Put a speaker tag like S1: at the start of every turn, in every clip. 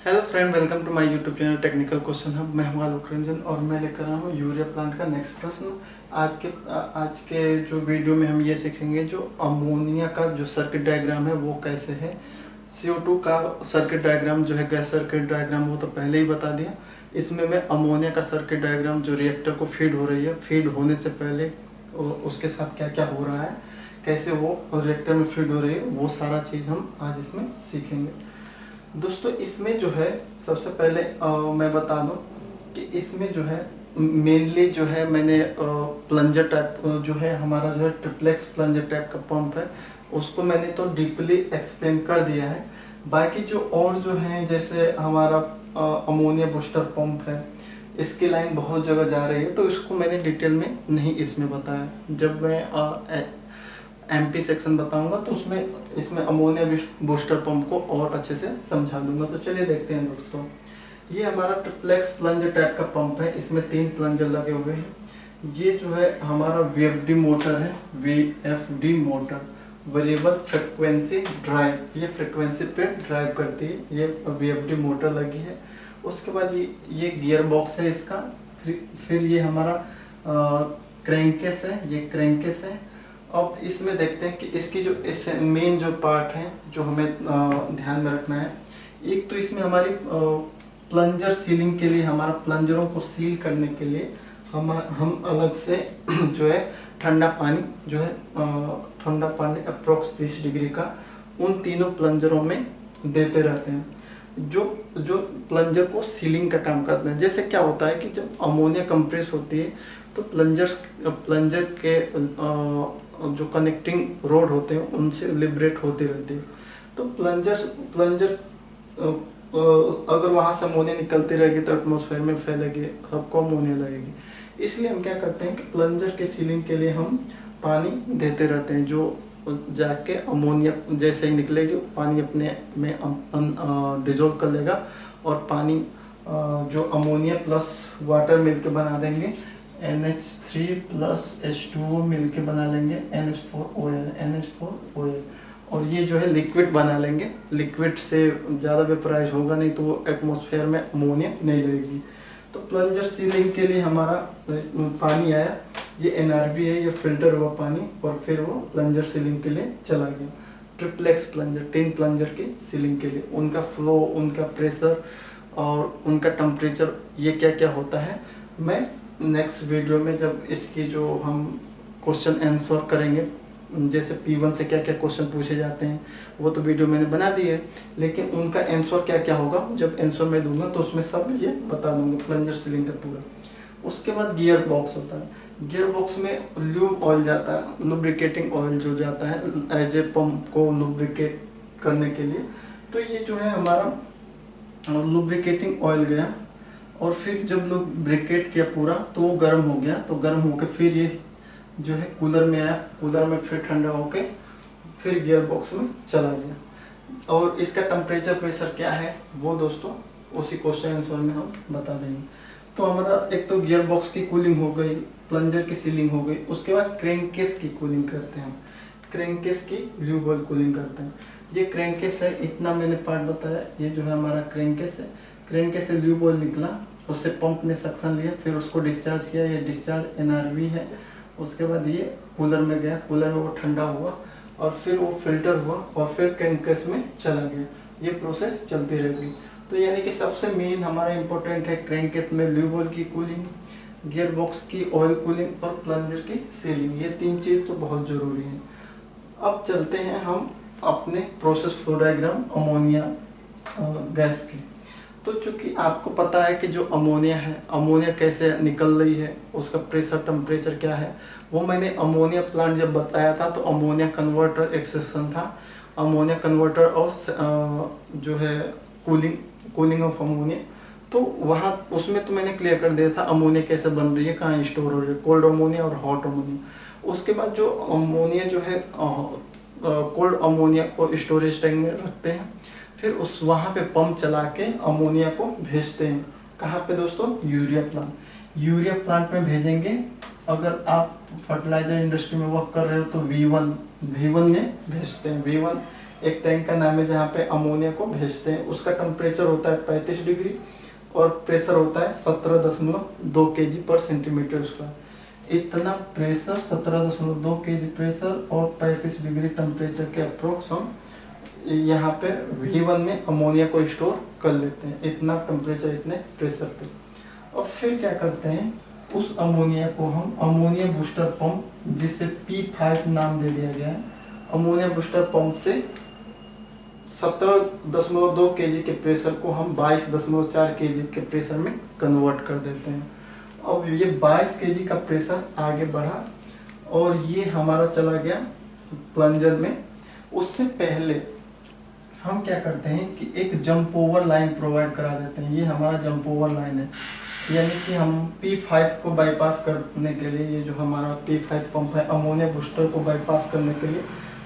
S1: Hello friend, welcome to my YouTube channel technical question hub. मैं हूं आलोक रंजन और मैं लेकर आया हूं यूरिया प्लांट का नेक्स्ट प्रश्न। आज के जो वीडियो में हम ये सीखेंगे जो अमोनिया का जो सर्किट डायग्राम है वो कैसे है। CO2 का सर्किट डायग्राम जो है गैस सर्किट डायग्राम वो तो पहले ही बता दिया। इसमें मैं अमोनिया का सर्किट डायग्राम जो रिएक्टर को फीड हो रही है, फीड होने से पहले उसके साथ क्या क्या हो रहा है, कैसे वो रिएक्टर में फीड हो रही है, वो सारा चीज़ हम आज इसमें सीखेंगे। दोस्तों इसमें जो है सबसे पहले मैं बता दूं कि इसमें जो है मेनली जो है मैंने प्लंजर टाइप जो है हमारा जो है ट्रिप्लेक्स प्लंजर टाइप का पंप है उसको मैंने तो डीपली एक्सप्लेन कर दिया है। बाकी जो और जो है जैसे हमारा अमोनिया बूस्टर पंप है, इसकी लाइन बहुत जगह जा रही है तो इसको मैंने डिटेल में नहीं इसमें बताया। जब मैं MP सेक्शन बताऊंगा तो उसमें इसमें अमोनिया बूस्टर पंप को और अच्छे से समझा दूंगा। तो चलिए देखते हैं दोस्तों, ये हमारा ट्रिप्लेक्स प्लंजर टाइप का पंप है। इसमें 3 प्लंजर लगे हुए हैं। ये जो है हमारा VFD मोटर है, VFD motor, variable frequency drive. ये फ्रिक्वेंसी पे ड्राइव करती है, ये VFD मोटर लगी है। उसके बाद ये गियर बॉक्स है इसका। फिर ये हमारा क्रैंकेस है, ये क्रैंकेस है। अब इसमें देखते हैं कि इसकी जो इस मेन जो पार्ट है जो हमें ध्यान में रखना है। एक तो इसमें हमारी प्लंजर सीलिंग के लिए, हमारा प्लंजरों को सील करने के लिए हम अलग से जो है ठंडा पानी जो है ठंडा पानी अप्रोक्स 30 डिग्री का उन तीनों प्लंजरों में देते रहते हैं जो जो प्लंजर को सीलिंग का काम करते हैं। जैसे क्या होता है कि जब अमोनिया कंप्रेस होती है तो प्लंजर के जो कनेक्टिंग रोड होते हैं उनसे लिबरेट होती रहती है। तो प्लंजर अगर वहाँ से अमोनिया निकलती रहेगी तो एटमॉस्फेयर में फैलेगी, सबको अमोनिया लगेगी। इसलिए हम क्या करते हैं कि प्लंजर के सीलिंग के लिए हम पानी देते रहते हैं, जो जाके अमोनिया जैसे ही निकलेगी पानी अपने में डिजोल्व कर लेगा और पानी जो अमोनिया प्लस वाटर मिलके बना देंगे, NH3 प्लस H2O मिलके बना लेंगे NH4OL। और ये जो है लिक्विड बना लेंगे। लिक्विड से ज़्यादा वेपराइज होगा नहीं तो वो एटमॉस्फेयर में अमोनिया नहीं लगेगी। तो प्लंजर सीलिंग के लिए हमारा पानी आया, ये NRV है, ये फिल्टर हुआ पानी और फिर वो प्लंजर सीलिंग के लिए चला गया। ट्रिप्लेक्स प्लंजर, 3 प्लंजर की सीलिंग के लिए उनका फ्लो, उनका प्रेशर और उनका टेम्परेचर, ये क्या क्या होता है मैं नेक्स्ट वीडियो में जब इसकी जो हम क्वेश्चन आंसर करेंगे, जैसे P1 से क्या क्या क्वेश्चन पूछे जाते हैं वो तो वीडियो मैंने बना दी है, लेकिन उनका आंसर क्या क्या होगा जब आंसर मैं दूंगा तो उसमें सब ये बता दूंगा प्लंजर सीलिंग का पूरा। उसके बाद गियर बॉक्स होता है। गियर बॉक्स में ल्यूब ऑयल जाता है, लुब्रिकेटिंग ऑयल जो जाता है एज ए पंप को लुब्रिकेट करने के लिए। तो ये जो है हमारा लुब्रिकेटिंग ऑयल गया और फिर जब लुब्रिकेट किया पूरा तो वो गर्म हो गया। तो गर्म होकर फिर ये जो है कूलर में आया, कूलर में फिर ठंडा होके फिर गियर बॉक्स में चला गया। और इसका टेम्परेचर प्रेशर क्या है वो दोस्तों उसी क्वेश्चन आंसर में हम बता देंगे। तो हमारा एक तो गियर बॉक्स की कूलिंग हो गई, प्लंजर की सीलिंग हो गई। उसके बाद क्रैंकेस की कूलिंग करते हैं, क्रैंकेस की ल्यूब ऑयल कूलिंग करते हैं। ये क्रैंकेस है, इतना मैंने पार्ट बताया। ये जो है हमारा क्रैंकेस है, क्रैंकेस से ल्यूब ऑयल निकला, उससे पंप ने सक्शन लिया, फिर उसको डिस्चार्ज किया। ये डिस्चार्ज NRV है। उसके बाद ये कूलर में गया, कूलर में वो ठंडा हुआ और फिर वो फिल्टर हुआ और फिर क्रैंकेस में चला गया। ये प्रोसेस चलती रहेगी। तो यानी कि सबसे मेन हमारा इम्पोर्टेंट है क्रैंकेस में ल्यूब ऑयल की कूलिंग, गियर बॉक्स की ऑयल कूलिंग और प्लंजर की सीलिंग। ये 3 चीज़ तो बहुत ज़रूरी है। अब चलते हैं हम अपने process flow diagram ammonia gas की। तो चूंकि आपको पता है कि जो अमोनिया है, अमोनिया कैसे निकल रही है, उसका प्रेशर टेम्परेचर क्या है, वो मैंने अमोनिया प्लांट जब बताया था तो अमोनिया कन्वर्टर एक सेक्शन था, अमोनिया कन्वर्टर और जो है कूलिंग ऑफ अमोनिया। तो वहाँ उसमें तो मैंने क्लियर कर दिया था अमोनिया कैसे बन रही है, कहाँ स्टोर हो रही है, कोल्ड अमोनिया और हॉट अमोनिया। उसके बाद जो अमोनिया जो है कोल्ड अमोनिया को स्टोरेज टैंक में रखते हैं, फिर उस वहाँ पे पंप चला के अमोनिया को भेजते हैं। कहाँ पे दोस्तों? Urea plant. यूरिया प्लांट में भेजेंगे। अगर आप फर्टिलाइजर इंडस्ट्री में वर्क कर रहे हो तो V1 में भेजते हैं। V1 एक टैंक का नाम है जहाँ पे अमोनिया को भेजते हैं। उसका टेम्परेचर होता है 35 डिग्री और प्रेशर होता है 17.2 kg पर सेंटीमीटर स्क्वायर। इतना प्रेशर 17.2 kg प्रेशर और 35 डिग्री टेम्परेचर के अप्रोक्स हम यहाँ पे V1 में अमोनिया को स्टोर कर लेते हैं, इतना टेम्परेचर इतने प्रेशर पे। और फिर क्या करते हैं, उस अमोनिया को हम अमोनिया बूस्टर पंप, जिसे P5 नाम दे दिया गया है, अमोनिया बूस्टर पंप से 17.2 kg के प्रेशर को हम 22.4 kg के प्रेशर में कन्वर्ट कर देते हैं। अब ये 22 kg का प्रेशर आगे बढ़ा और ये हमारा चला गया प्लंजर में। उससे पहले हम क्या करते हैं कि एक जंप ओवर लाइन प्रोवाइड करा देते हैं। ये हमारा जंप ओवर लाइन है, यानी कि हम P5 को बाईपास करने के लिए, ये जो हमारा P5 पंप है अमोनिया बूस्टर को बाईपास करने के लिए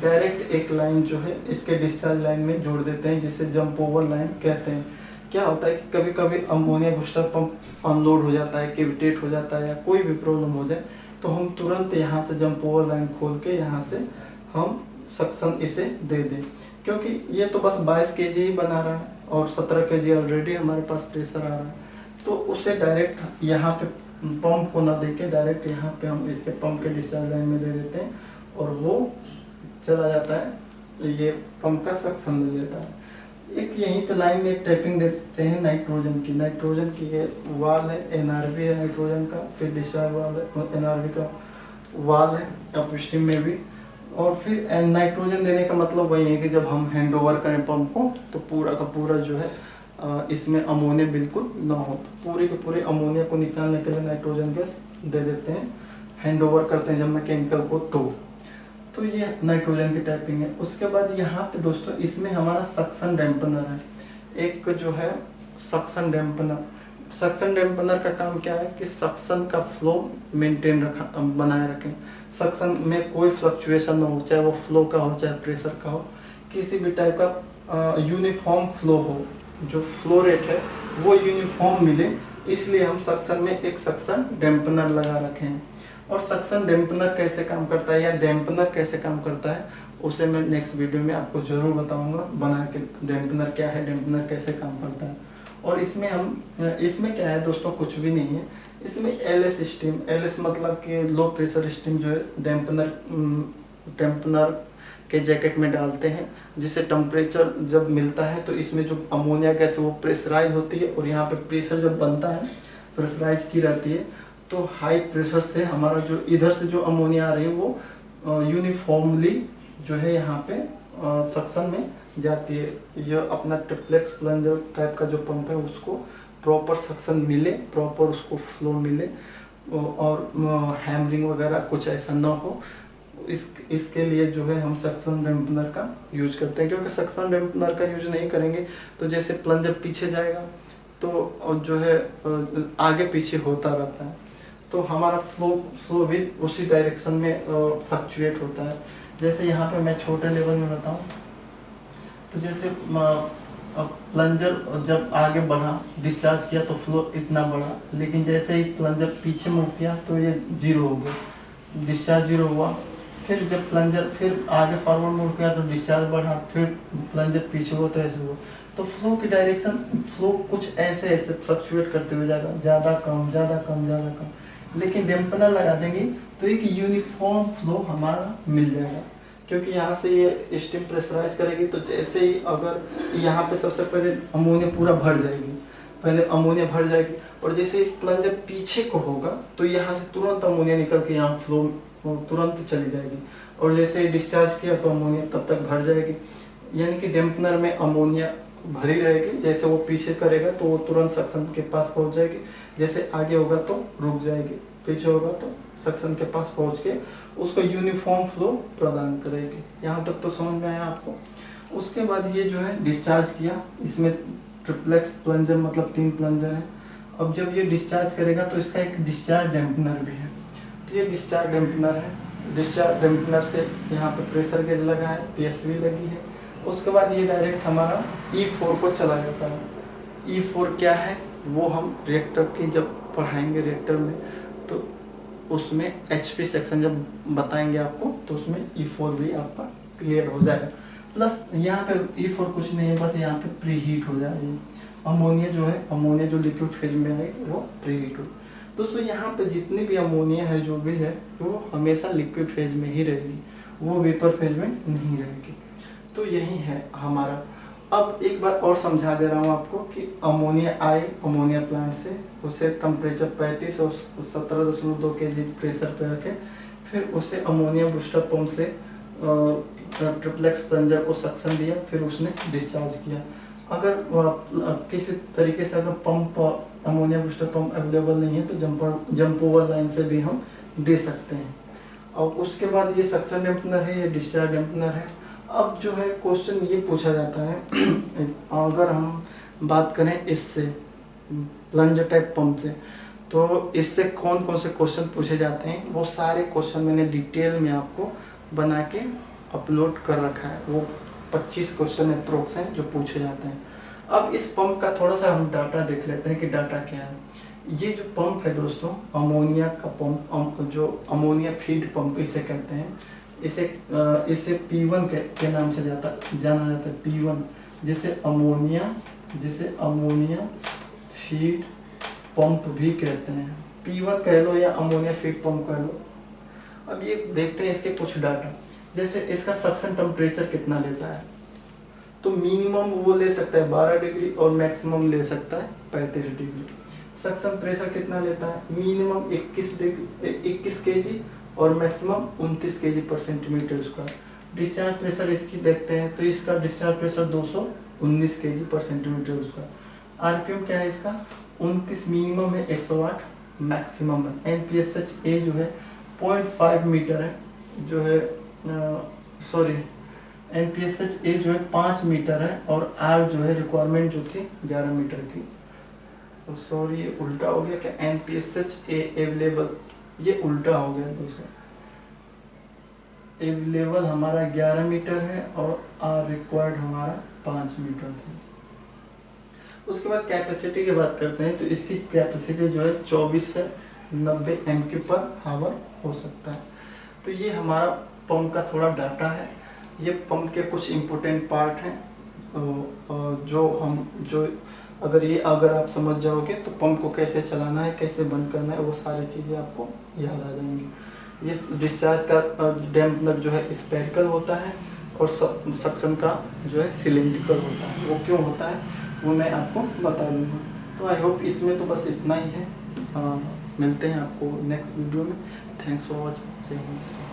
S1: डायरेक्ट एक लाइन जो है इसके डिस्चार्ज लाइन में जोड़ देते हैं, जिसे जंप ओवर लाइन कहते हैं। क्या होता है कि कभी कभी अमोनिया बूस्टर पंप अनलोड हो जाता है, कैविटेट हो जाता है या कोई भी प्रॉब्लम हो जाए, तो हम तुरंत यहाँ से जंप ओवर लाइन खोल के यहाँ से हम सक्शन इसे दे दें, क्योंकि ये तो बस 22 kg ही बना रहा है और 17 kg ऑलरेडी हमारे पास प्रेशर आ रहा है। तो उसे डायरेक्ट यहाँ पे पंप को ना देके डायरेक्ट यहाँ पे हम इसके पंप के डिस्चार्ज लाइन में दे देते हैं और वो चला जाता है, ये पंप का सक्शन ले लेता है। एक यहीं पे लाइन में एक टैपिंग देते हैं नाइट्रोजन की ये वाल है, NRV है नाइट्रोजन का, फिर डिस्चार्ज वाल है, NRV का वाल है अपस्ट्रीम में भी। और फिर नाइट्रोजन देने का मतलब वही है कि जब हम हैंड ओवर करें पंप को तो पूरा का पूरा जो है इसमें अमोनिया बिल्कुल ना हो, तो पूरे के पूरे अमोनिया को निकालने के लिए नाइट्रोजन गैस दे देते हैं, हैंड ओवर करते हैं जब मैकेनिकल को। तो ये नाइट्रोजन की टैपिंग है। उसके बाद यहाँ पे दोस्तों इसमें हमारा सक्शन डैम्पनर है, एक जो है सक्शन डैम्पनर। सक्शन डैम्पनर का काम क्या है कि सक्शन का फ्लो मेंटेन बनाए रखें, सक्शन में कोई फ्लक्चुएशन ना हो, चाहे वो फ्लो का हो चाहे प्रेशर का हो, किसी भी टाइप का यूनिफॉर्म फ्लो हो, जो फ्लो रेट है वो यूनिफॉर्म मिले, इसलिए हम सक्शन में एक सक्शन डैम्पनर लगा रखे हैं। और सक्शन डैम्पनर कैसे काम करता है या डैम्पनर कैसे काम करता है उसे मैं नेक्स्ट वीडियो में आपको जरूर बताऊंगा बना के, डैम्पनर क्या है, डैम्पनर कैसे काम करता है। और इसमें क्या है दोस्तों, कुछ भी नहीं है, इसमें LS स्टीम, LS मतलब कि लो प्रेशर स्टीम जो है डैम्पनर के जैकेट में डालते हैं, जिससे टेम्परेचर जब मिलता है तो इसमें जो अमोनिया गैस है वो प्रेशराइज होती है और यहाँ पे प्रेशर जब बनता है प्रेशराइज की रहती है, तो हाई प्रेशर से हमारा जो इधर से जो अमोनिया आ रही है वो यूनिफॉर्मली जो है यहाँ पे सक्शन में जाती है। यह अपना ट्रिप्लेक्स प्लंजर टाइप का जो पंप है उसको प्रॉपर सक्शन मिले, प्रॉपर उसको फ्लो मिले और हैमरिंग वगैरह कुछ ऐसा ना हो, इसके लिए जो है हम सक्शन डैम्पनर का यूज करते हैं। क्योंकि सक्शन डैम्पनर का यूज नहीं करेंगे तो जैसे प्लंजर पीछे जाएगा तो जो है आगे पीछे होता रहता है, तो हमारा फ्लो भी उसी डायरेक्शन में फ्लक्चुएट होता है। जैसे यहाँ पे मैं छोटे लेवल में बताऊँ तो जैसे प्लंजर जब आगे बढ़ा, डिस्चार्ज किया तो फ्लो इतना बढ़ा, लेकिन जैसे ही प्लंजर पीछे मूव किया तो ये जीरो हो गया, डिस्चार्ज जीरो हुआ। फिर जब प्लंजर फिर आगे फॉरवर्ड मूव किया तो डिस्चार्ज बढ़ा, फिर प्लंजर पीछे हुआ तो ऐसे हुआ। तो फ्लो की डायरेक्शन, फ्लो कुछ ऐसे फ्लक्चुएट करते हुए जाएगा, ज़्यादा कम ज़्यादा कम ज़्यादा कम। लेकिन डैम्पनर लगा देंगे तो एक यूनिफॉर्म फ्लो हमारा मिल जाएगा, क्योंकि यहाँ से ये स्टीम प्रेशराइज करेगी तो जैसे ही अगर यहाँ पे सबसे पहले अमोनिया पूरा भर जाएगी, पहले अमोनिया भर जाएगी और जैसे प्लंजर पीछे को होगा तो यहाँ से तुरंत अमोनिया निकल के यहाँ फ्लो तुरंत चली जाएगी और जैसे ही डिस्चार्ज किया तो अमोनिया तब तक भर जाएगी। यानी कि डैम्पनर में अमोनिया भरी रहेगी, जैसे वो पीछे करेगा तो वो तुरंत सक्शन के पास पहुँच जाएगी, जैसे आगे होगा तो रुक जाएगी, पीछे होगा तो सक्शन के पास पहुँच के उसको यूनिफॉर्म फ्लो प्रदान करेगी। यहाँ तक तो समझ में आया आपको। उसके बाद ये जो है डिस्चार्ज किया, इसमें ट्रिप्लेक्स प्लंजर मतलब 3 प्लंजर है। अब जब ये डिस्चार्ज करेगा तो इसका एक डिस्चार्ज डैम्पनर भी है, तो ये डिस्चार्ज डैम्पनर है। डिस्चार्ज डैम्पनर से यहाँ पे प्रेशर गेज लगा है, PSV लगी है। उसके बाद ये डायरेक्ट हमारा E4 को चला जाता है। E4 क्या है वो हम रिएक्टर की जब पढ़ाएंगे रिएक्टर में तो उसमें HP सेक्शन जब बताएंगे आपको तो उसमें E4 भी आपका क्लियर हो जाएगा। प्लस यहाँ पे इफ और कुछ नहीं है, बस यहाँ पे प्री हीट हो जाएगी। अमोनिया जो है, अमोनिया जो लिक्विड फेज में आएगी वो प्री हीट हो। दोस्तों यहाँ पे जितनी भी अमोनिया है जो भी है वो हमेशा लिक्विड फेज में ही रहेगी, वो वेपर फेज में नहीं रहेगी। तो यही है हमारा। अब एक बार और समझा दे रहा हूँ आपको कि अमोनिया आए अमोनिया प्लांट से, उसे टेम्परेचर 35 और 17.2 kg प्रेशर पे रखे, फिर उसे अमोनिया बूस्टर पंप से ट्रिप्लेक्स प्लंजर को सक्शन दिया, फिर उसने डिस्चार्ज किया। अगर किसी तरीके से अगर pump ammonia booster pump available नहीं है तो जंप ओवर लाइन से भी हम दे सकते हैं। और उसके बाद ये सक्शन डैम्पनर है, ये डिस्चार्ज डैम्पनर है। अब जो है क्वेश्चन ये पूछा जाता है अगर हम बात करें इससे प्लंजर टाइप पंप से, तो इससे कौन कौन से क्वेश्चन पूछे जाते हैं, वो सारे क्वेश्चन मैंने डिटेल में आपको बना के अपलोड कर रखा है। वो 25 क्वेश्चन अप्रोक्स हैं जो पूछे जाते हैं। अब इस पंप का थोड़ा सा हम डाटा देख लेते हैं कि डाटा क्या है। ये जो पंप है दोस्तों, अमोनिया का पंप, जो अमोनिया फीड पंप इसे कहते हैं। इसे P1 के नाम से जाना जाता है। P1 जिसे अमोनिया फीड पंप भी कहते हैं। P1 कह लो या अमोनिया फीड पंप कह लो। अब ये देखते हैं इसके कुछ डाटा, जैसे इसका सक्शन टेम्परेचर कितना लेता है। तो मिनिमम वो ले सकता है 12 डिग्री और मैक्सिमम ले सकता है 35 डिग्री। सक्शन प्रेशर कितना लेता है, मिनिमम 21 kg और मैक्सिमम 29 kg पर सेंटीमीटर स्क्वायर। डिस्चार्ज प्रेशर इसकी देखते हैं, तो इसका डिस्चार्ज प्रेशर 219 kg पर सेंटीमीटर स्क्वायर। आरपीएम क्या है इसका, 29 मिनिमम है, 108 मैक्सिमम है। एनपीएसएच जो है 0.5 मीटर है, जो है सॉरी एनपीएसएच जो है 5 मीटर है, और आर जो है रिक्वायरमेंट जो थी 11 मीटर की। सॉरी ये उल्टा हो गया क्या, एनपीएसएच अवेलेबल, ये उल्टा हो गया दोस्तों। अवेलेबल हमारा 11 मीटर है और आर रिक्वायर्ड हमारा 5 मीटर था। उसके बाद कैपेसिटी की बात करते हैं, तो इसकी कैपेसिटी जो है 24 से 90 MQ पर हावर हो सकता है। तो ये हमारा पंप का थोड़ा डाटा है। ये पंप के कुछ इम्पोर्टेंट पार्ट हैं, जो अगर आप समझ जाओगे तो पंप को कैसे चलाना है, कैसे बंद करना है, वो सारी चीज़ें आपको याद आ जाएंगी। ये डिस्चार्ज का डैम्पनर जो है स्पेरिकल होता है, और सक्शन का जो है सिलिंड्रिकल होता है। वो क्यों होता है वो मैं आपको बता दूंगा। तो आई होप इसमें तो बस इतना ही है। मिलते हैं आपको नेक्स्ट वीडियो में। Thanks for watching. जय हिंद।